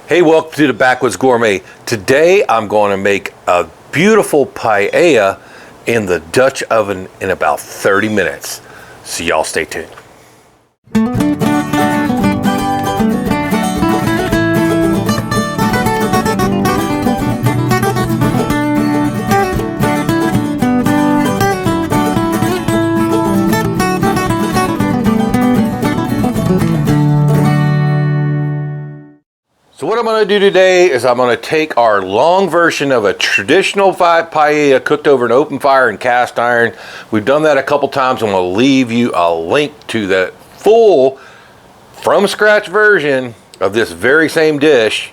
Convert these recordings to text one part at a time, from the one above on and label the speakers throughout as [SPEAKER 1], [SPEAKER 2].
[SPEAKER 1] Hey, welcome to the Backwoods Gourmet. Today I'm going to make a beautiful paella in the Dutch oven in about 30 minutes. So y'all stay tuned. So what I'm going to do today is I'm going to take our long version of a traditional paella cooked over an open fire and cast iron. We've done that a couple times. I'm going to leave you a link to the full from scratch version of this very same dish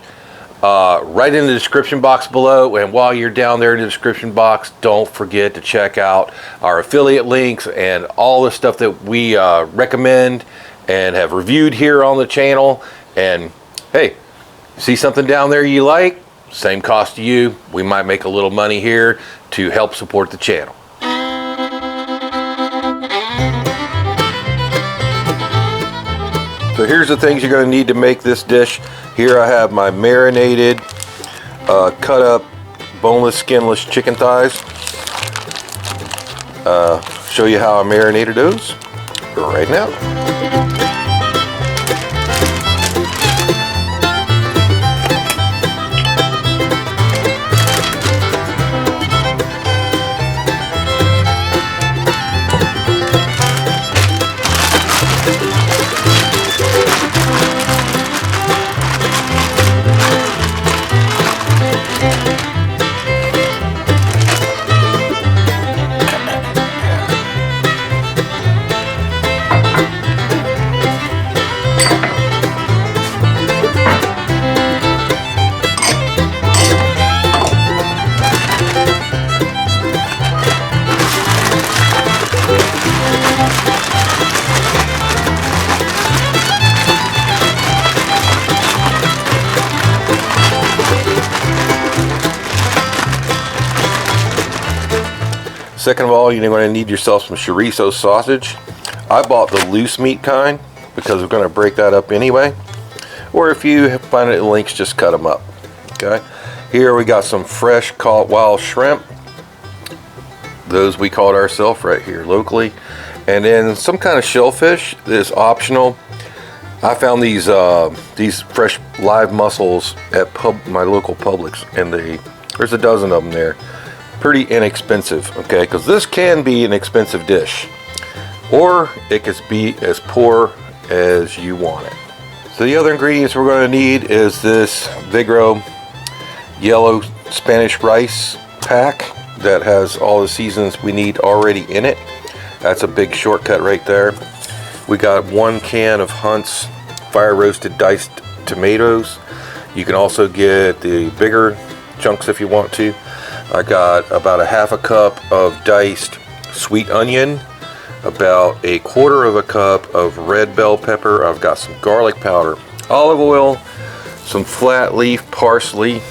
[SPEAKER 1] right in the description box below. And while you're down there in the description box, don't forget to check out our affiliate links and all the stuff that we recommend and have reviewed here on the channel. And hey, see something down there you like? Same cost to you. We might make a little money here to help support the channel. So here's the things you're going to need to make this dish. Here I have my marinated, cut up, boneless, skinless chicken thighs. Show you how I marinated those right now. Second of all, you're going to need yourself some chorizo sausage. I bought the loose meat kind because we're going to break that up anyway. Or if you find it in links, just cut them up. Okay. Here we got some fresh caught wild shrimp. Those we caught ourselves right here locally. And then some kind of shellfish that is optional. I found these fresh live mussels at my local Publix, and there's a dozen of them there. Pretty inexpensive, okay, because this can be an expensive dish, or it could be as poor as you want it. So the other ingredients we're going to need is this Vigro yellow Spanish rice pack that has all the seasonings we need already in it. That's a big shortcut right there. We got 1 can of Hunt's fire roasted diced tomatoes. You can also get the bigger chunks if you want to. I got about a ½ cup of diced sweet onion, about a ¼ cup of red bell pepper. I've got some garlic powder, olive oil, some flat leaf parsley.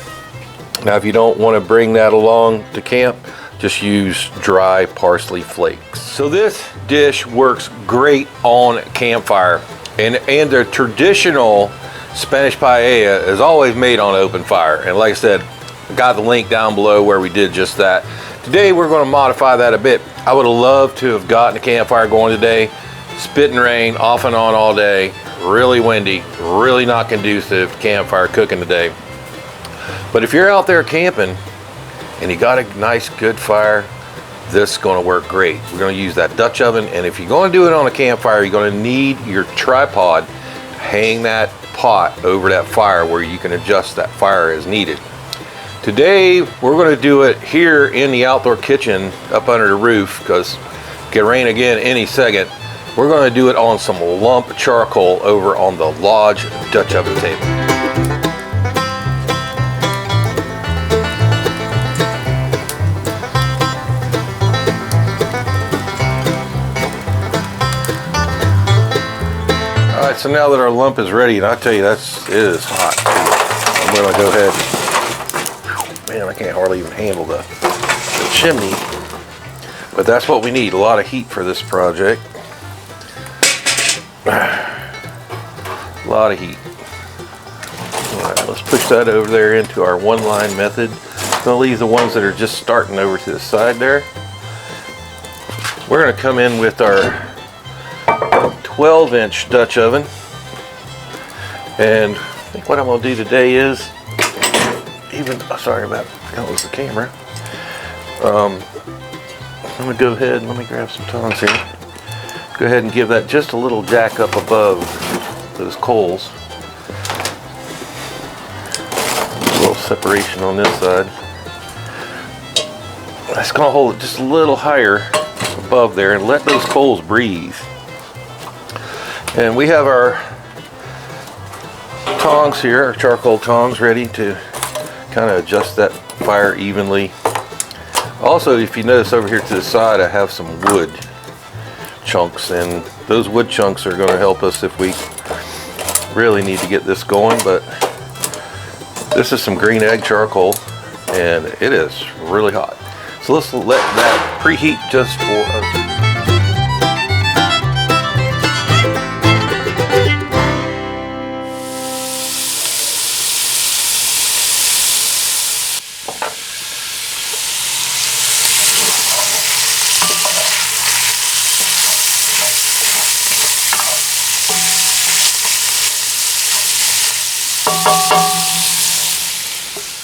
[SPEAKER 1] Now if you don't want to bring that along to camp, just use dry parsley flakes. So this dish works great on campfire, and the traditional Spanish paella is always made on open fire. And like I said, got the link down below where we did just that. Today we're going to modify that a bit. I would have loved to have gotten a campfire going today. Spitting rain off and on all day, really windy, really not conducive to campfire cooking today. But if you're out there camping and you got a nice good fire, this is going to work great. We're going to use that Dutch oven, and if you're going to do it on a campfire, you're going to need your tripod. Hang that pot over that fire where you can adjust that fire as needed. Today we're going to do it here in the outdoor kitchen up under the roof because it can rain again any second. We're going to do it on some lump charcoal over on the Lodge Dutch oven table. Alright, so now that our lump is ready, and I tell you, it is hot. I'm going to go ahead. Man, I can't hardly even handle the chimney. But that's what we need, a lot of heat for this project. A lot of heat. All right. Let's push that over there into our one-line method. I'm going to leave the ones that are just starting over to the side there. We're going to come in with our 12-inch Dutch oven. And I think what I'm going to do today is, sorry about that was the camera. I'm going to go ahead and let me grab some tongs here. Go ahead and give that just a little jack up above those coals. A little separation on this side. That's going to hold it just a little higher above there and let those coals breathe. And we have our tongs here, our charcoal tongs, ready to kind of adjust that fire evenly. Also, if you notice over here to the side, I have some wood chunks, and those wood chunks are going to help us if we really need to get this going. But this is some green egg charcoal, and it is really hot. So let's let that preheat just for a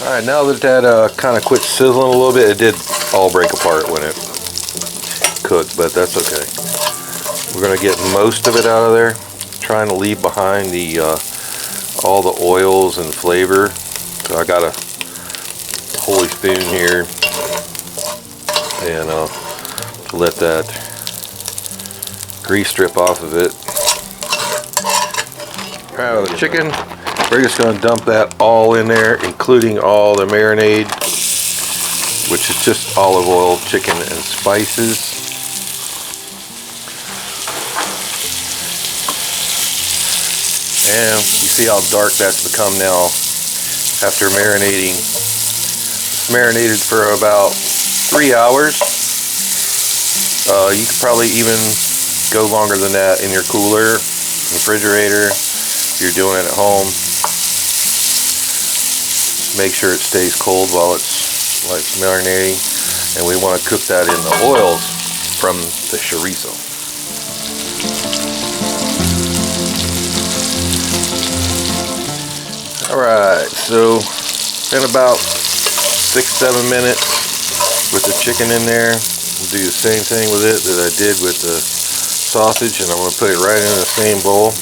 [SPEAKER 1] Alright, now that that kind of quit sizzling a little bit, it did all break apart when it cooked, but that's okay. We're going to get most of it out of there, trying to leave behind the all the oils and flavor. So I got a holy spoon here, and let that grease strip off of it. Alright, with the chicken, we're just going to dump that all in there, including all the marinade, which is just olive oil, chicken, and spices. And you see how dark that's become now after marinating. It's marinated for about 3 hours. You could probably even go longer than that in your cooler, refrigerator, if you're doing it at home. Make sure it stays cold while it's marinating, and we want to cook that in the oils from the chorizo. Alright, so in about 6-7 minutes with the chicken in there, we'll do the same thing with it that I did with the sausage, and I'm going to put it right in the same bowl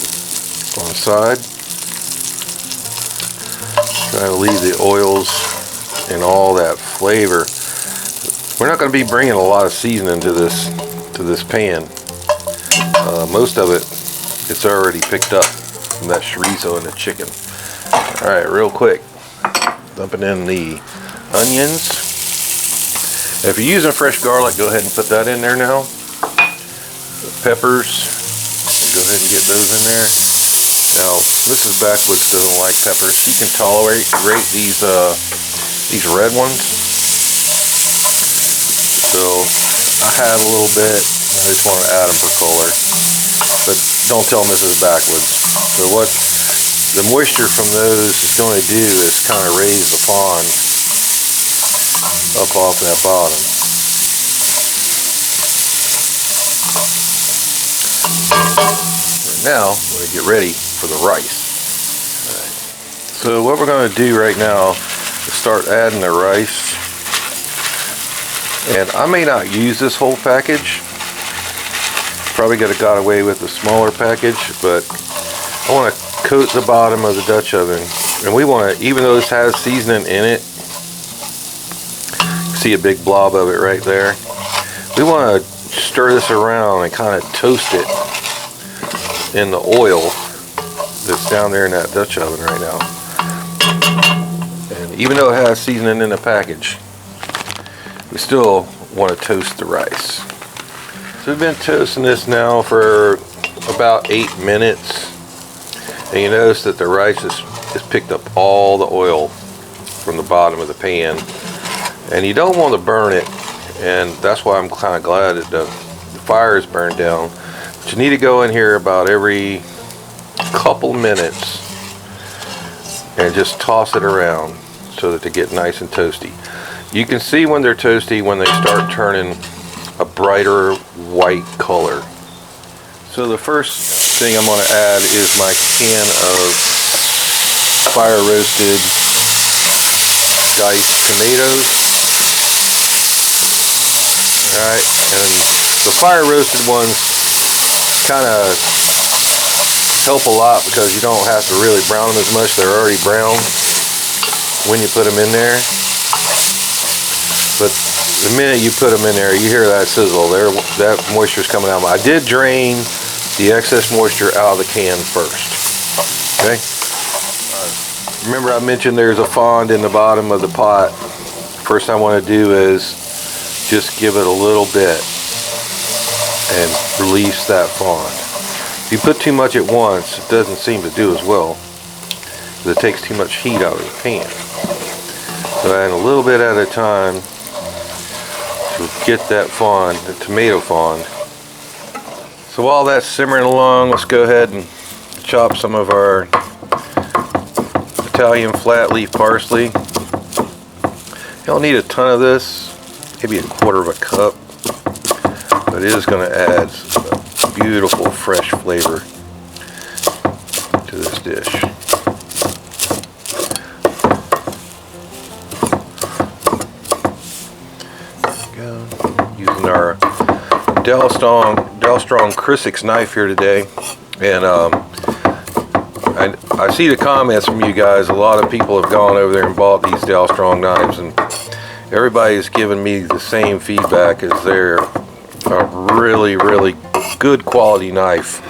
[SPEAKER 1] on the side. Try to leave the oils and all that flavor. We're not going to be bringing a lot of seasoning to this pan. Most of it's already picked up from that chorizo and the chicken. All right, real quick, dumping in the onions. If you're using fresh garlic, go ahead and put that in there now. The peppers, go ahead and get those in there. Now, Mrs. Backwoods doesn't like peppers. She can tolerate these red ones. So I had a little bit. I just want to add them for color. But don't tell Mrs. Backwoods. So what the moisture from those is going to do is kind of raise the pond up off that bottom. And now we're going to get ready for the rice. Right. So what we're going to do right now is start adding the rice, and I may not use this whole package. Probably could have got away with the smaller package, but I want to coat the bottom of the Dutch oven, and we want to, even though this has seasoning in it, see a big blob of it right there, we want to stir this around and kind of toast it in the oil that's down there in that Dutch oven right now. And even though it has seasoning in the package, we still want to toast the rice. So we've been toasting this now for about 8 minutes, and you notice that the rice has picked up all the oil from the bottom of the pan, and you don't want to burn it, and that's why I'm kind of glad that the fire is burned down. But you need to go in here about every couple minutes and just toss it around so that they get nice and toasty. You can see when they're toasty when they start turning a brighter white color. So the first thing I'm going to add is my can of fire roasted diced tomatoes. Alright, and the fire roasted ones kind of help a lot because you don't have to really brown them as much. They're already brown when you put them in there. But the minute you put them in there, you hear that sizzle. That moisture's coming out. I did drain the excess moisture out of the can first. Okay. Remember I mentioned there's a fond in the bottom of the pot. First thing I want to do is just give it a little bit and release that fond. If you put too much at once, it doesn't seem to do as well because it takes too much heat out of the pan. So add a little bit at a time to get that fond, the tomato fond. So while that's simmering along, let's go ahead and chop some of our Italian flat leaf parsley. You don't need a ton of this, maybe a quarter of a cup, but it is going to add a beautiful fresh flavor to this dish. Using our DALSTRONG Crisix knife here today, and I see the comments from you guys. A lot of people have gone over there and bought these DALSTRONG knives, and everybody's giving me the same feedback as they're a really good quality knife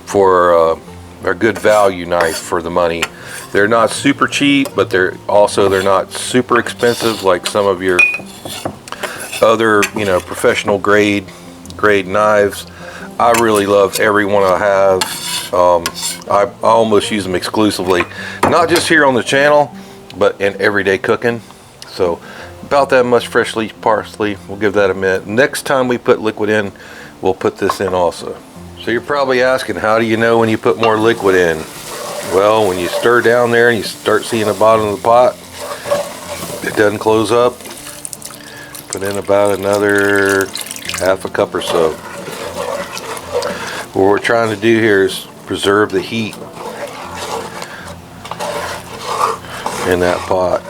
[SPEAKER 1] for a good value knife for the money. They're not super cheap, but they're not super expensive like some of your other, you know, professional grade knives. I really love every one I have. I almost use them exclusively, not just here on the channel, but in everyday cooking. So about that much fresh leaf parsley. We'll give that a minute. Next time we put liquid in, we'll put this in also. So you're probably asking, how do you know when you put more liquid in? Well, when you stir down there and you start seeing the bottom of the pot, it doesn't close up, put in about another half a cup or so. What we're trying to do here is preserve the heat in that pot.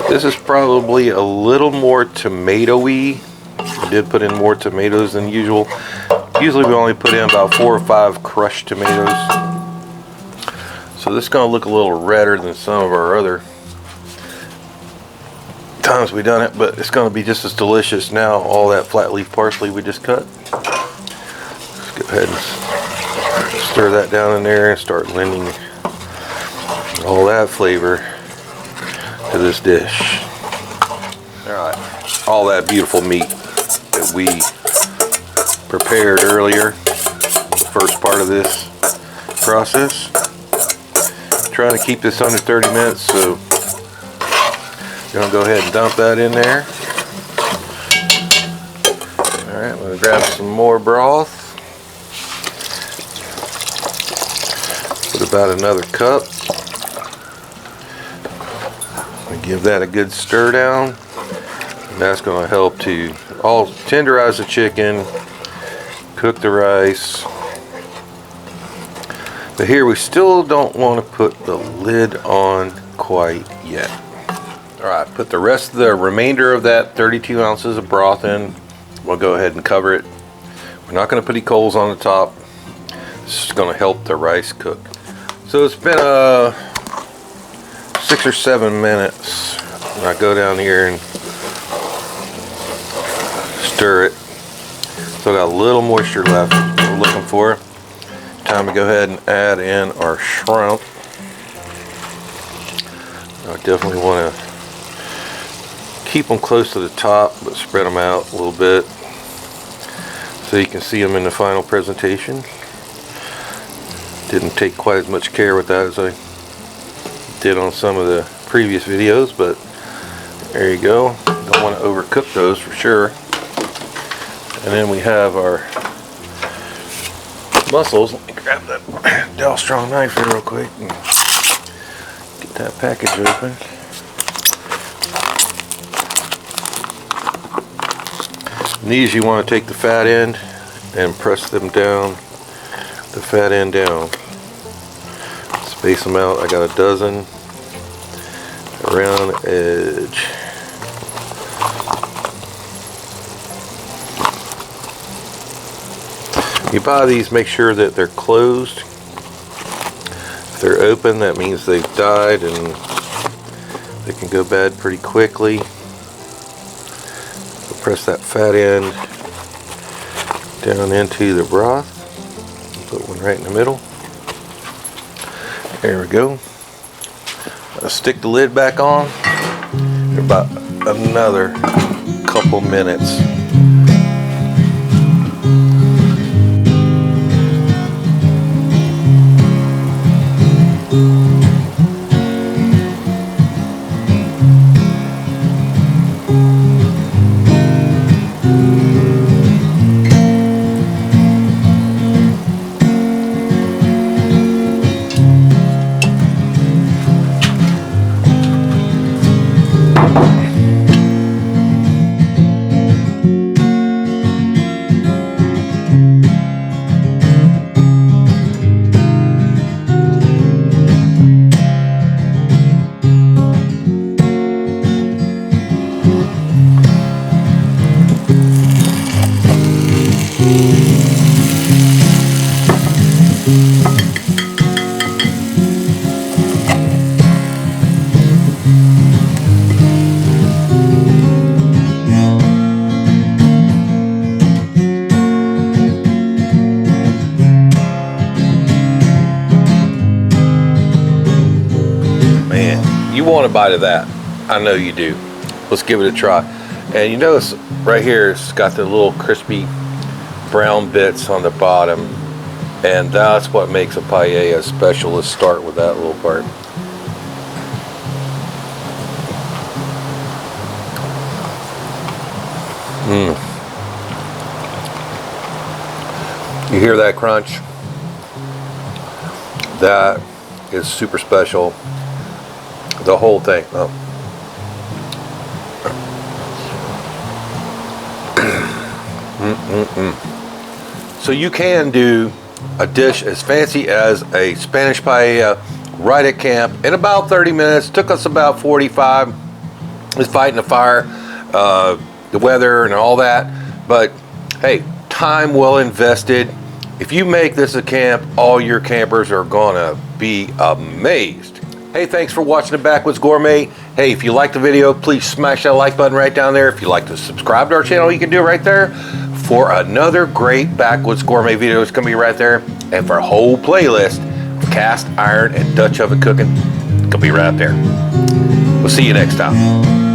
[SPEAKER 1] This is probably a little more tomatoey. We did put in more tomatoes than usual. Usually we only put in about 4 or 5 crushed tomatoes. So this is going to look a little redder than some of our other times we've done it, but it's going to be just as delicious now. All that flat leaf parsley we just cut. Let's go ahead and stir that down in there and start lending all that flavor to this dish. Alright, all that beautiful meat that we prepared earlier, first part of this process. Trying to keep this under 30 minutes, so I'm going to go ahead and dump that in there. Alright, I'm going to grab some more broth. Put about another cup. And give that a good stir down. And that's going to help to all tenderize the chicken, cook the rice. But here we still don't want to put the lid on quite yet. Alright, put the rest of the remainder of that 32 ounces of broth in. We'll go ahead and cover it. We're not going to put any coals on the top. This is going to help the rice cook. So it's been 6 or 7 minutes. And I go down here and stir it. Still got a little moisture left. We're looking for. Time to go ahead and add in our shrimp. I definitely want to keep them close to the top, but spread them out a little bit so you can see them in the final presentation. Didn't take quite as much care with that as I did on some of the previous videos, but there you go. Don't want to overcook those for sure. And then we have our mussels. Let me grab that DALSTRONG knife here real quick and get that package open. And these you want to take the fat end and press them down, the fat end down. Space them out. I got a dozen around the edge. You buy these, make sure that they're closed. If they're open, that means they've died and they can go bad pretty quickly. So press that fat end down into the broth. Put one right in the middle. There we go. I'll stick the lid back on for about another couple minutes. You want a bite of that. I know you do. Let's give it a try. And you notice right here it's got the little crispy brown bits on the bottom, and that's what makes a paella special. Let's start with that little part. You hear that crunch? That is super special. The whole thing. Oh. So you can do a dish as fancy as a Spanish paella right at camp in about 30 minutes. Took us about 45. It's fighting the fire, the weather and all that. But hey, time well invested. If you make this a camp, all your campers are gonna be amazed. Hey, thanks for watching the Backwoods Gourmet. Hey, if you liked the video, please smash that like button right down there. If you'd like to subscribe to our channel, you can do it right there. For another great Backwoods Gourmet video, it's gonna be right there. And for a whole playlist of cast iron and Dutch oven cooking, it's gonna be right up there. We'll see you next time.